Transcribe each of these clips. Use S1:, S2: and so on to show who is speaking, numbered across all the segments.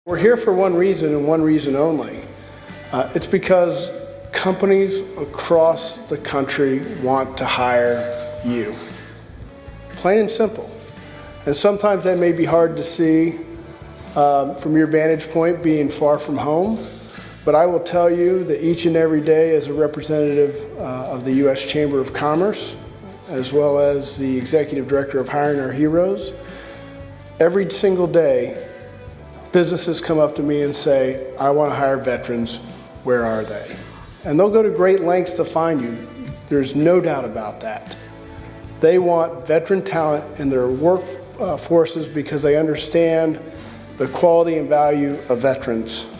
S1: We're here for one reason and one reason only. It's because companies across the country want to hire you. Plain and simple. And sometimes that may be hard to see from your vantage point being far from home, but I will tell you that each and every day as a representative of the U.S. Chamber of Commerce, as well as the Executive Director of Hiring Our Heroes, every single day businesses come up to me and say, I want to hire veterans, where are they? And they'll go to great lengths to find you. There's no doubt about that. They want veteran talent in their workforces because they understand the quality and value of veterans.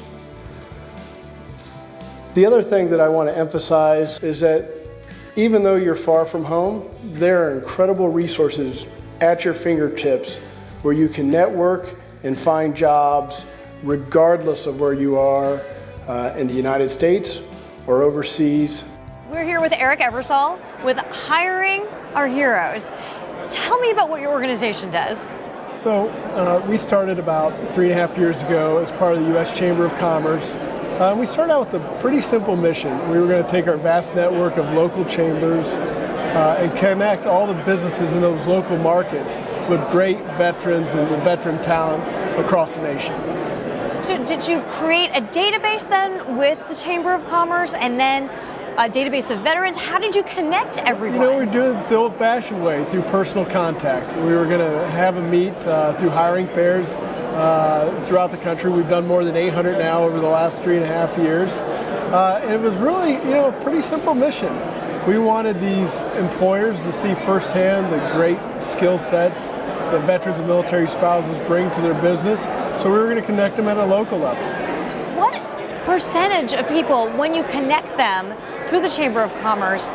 S1: The other thing that I want to emphasize is that even though you're far from home, there are incredible resources at your fingertips where you can network and find jobs regardless of where you are in the United States or overseas.
S2: We're here with Eric Eversole with Hiring Our Heroes. Tell me about what your organization does.
S3: So we started about 3.5 years ago as part of the U.S. Chamber of Commerce. We started out with a pretty simple mission. We were going to take our vast network of local chambers and connect all the businesses in those local markets with great veterans and veteran talent across the nation.
S2: So did you create a database then with the Chamber of Commerce and then a database of veterans? How did you connect everyone?
S3: We're doing it the old-fashioned way, through personal contact. We were going to have a meet through hiring fairs throughout the country. We've done more than 800 now over the last 3.5 years. And it was really, a pretty simple mission. We wanted these employers to see firsthand the great skill sets that veterans and military spouses bring to their business, so we were going to connect them at a local level.
S2: What percentage of people, when you connect them through the Chamber of Commerce,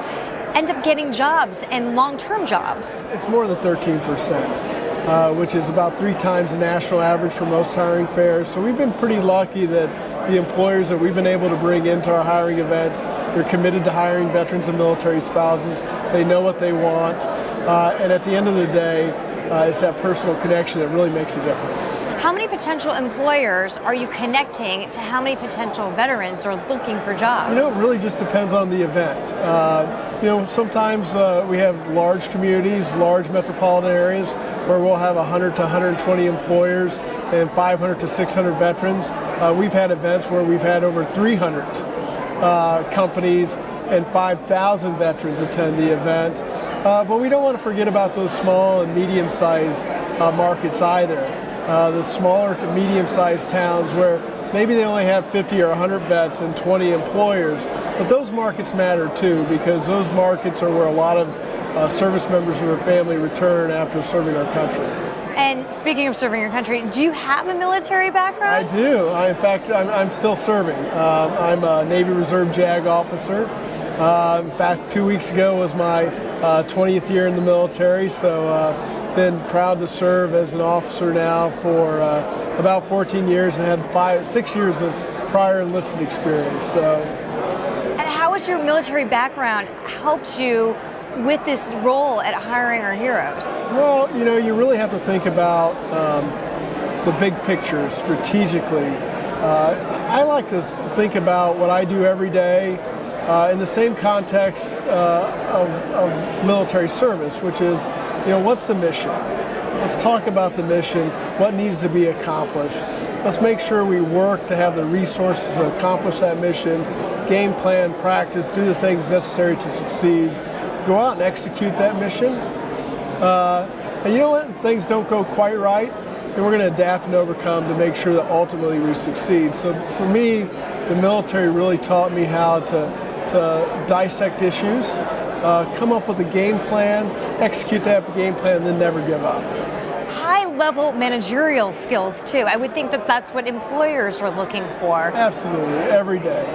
S2: end up getting jobs and long-term jobs?
S3: It's more than 13%, which is about 3 times the national average for most hiring fairs. So we've been pretty lucky that the employers that we've been able to bring into our hiring events, they're committed to hiring veterans and military spouses. They know what they want. And at the end of the day, it's that personal connection that really makes a difference.
S2: How many potential employers are you connecting to how many potential veterans that are looking for jobs?
S3: It really just depends on the event. Sometimes we have large communities, large metropolitan areas where we'll have 100 to 120 employers and 500 to 600 veterans. We've had events where we've had over 300 companies and 5,000 veterans attend the event. But we don't want to forget about those small and medium-sized markets either. The smaller to medium-sized towns where maybe they only have 50 or 100 vets and 20 employers. But those markets matter too, because those markets are where a lot of service members and their family return after serving our country.
S2: And speaking of serving your country, do you have a military background?
S3: I do. In fact, I'm still serving. I'm a Navy Reserve JAG officer. In fact, 2 weeks ago was my 20th year in the military, so been proud to serve as an officer now for about 14 years and had 6 years of prior enlisted experience.
S2: And how has your military background helped you with this role at Hiring Our Heroes?
S3: Well, you really have to think about the big picture strategically. I like to think about what I do every day in the same context of military service, which is, what's the mission? Let's talk about the mission, what needs to be accomplished. Let's make sure we work to have the resources to accomplish that mission, game plan, practice, do the things necessary to succeed, go out and execute that mission. And you know what? If things don't go quite right, then we're going to adapt and overcome to make sure that ultimately we succeed. So for me, the military really taught me how to dissect issues, come up with a game plan, execute that game plan, and then never give up.
S2: High-level managerial skills, too. I would think that that's what employers are looking for.
S3: Absolutely, every day.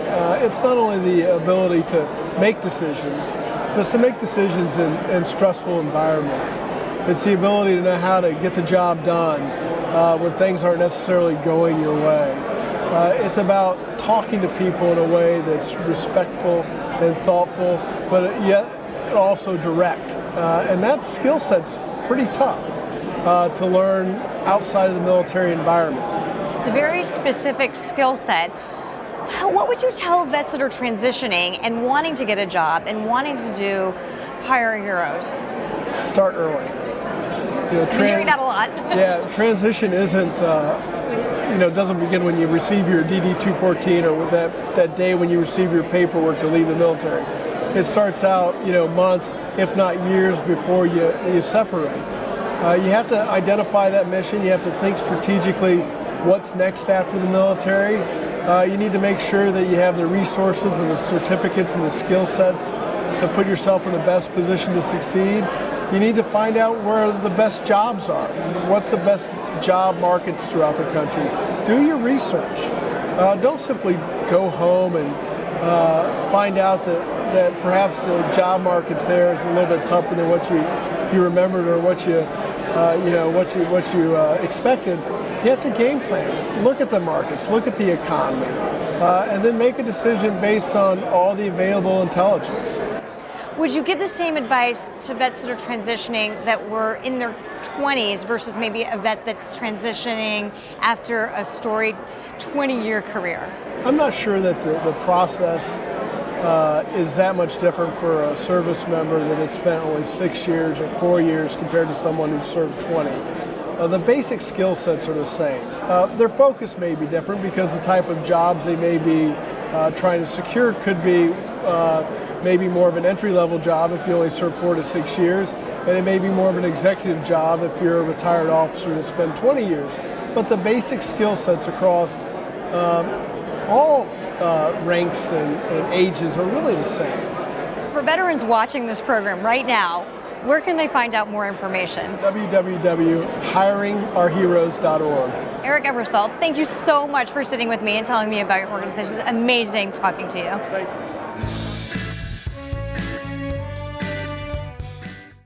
S3: It's not only the ability to make decisions, but it's to make decisions in stressful environments. It's the ability to know how to get the job done when things aren't necessarily going your way. It's about talking to people in a way that's respectful and thoughtful, but yet also direct. And that skill set's pretty tough to learn outside of the military environment.
S2: It's a very specific skill set. What would you tell vets that are transitioning and wanting to get a job and wanting to do Hire Heroes?
S3: Start early.
S2: I'm hearing that a lot.
S3: Yeah, transition isn't, doesn't begin when you receive your DD-214 or that day when you receive your paperwork to leave the military. It starts out, months, if not years before you separate. You have to identify that mission. You have to think strategically what's next after the military. You need to make sure that you have the resources and the certificates and the skill sets to put yourself in the best position to succeed. You need to find out where the best jobs are. What's the best job markets throughout the country? Do your research. Don't simply go home and find out that perhaps the job markets there is a little bit tougher than what you remembered or what you expected. You have to game plan. Look at the markets. Look at the economy, and then make a decision based on all the available intelligence.
S2: Would you give the same advice to vets that are transitioning that were in their 20s versus maybe a vet that's transitioning after a storied 20-year career?
S3: I'm not sure that the process is that much different for a service member that has spent only 6 years or 4 years compared to someone who served 20. The basic skill sets are the same. Their focus may be different because the type of jobs they may be trying to secure could be maybe more of an entry-level job if you only serve 4 to 6 years, and it may be more of an executive job if you're a retired officer that spent 20 years. But the basic skill sets across all ranks and ages are really the same.
S2: For veterans watching this program right now, where can they find out more information?
S3: www.hiringourheroes.org.
S2: Eric Eversole, thank you so much for sitting with me and telling me about your organization. It's amazing talking to you.
S3: Thank you.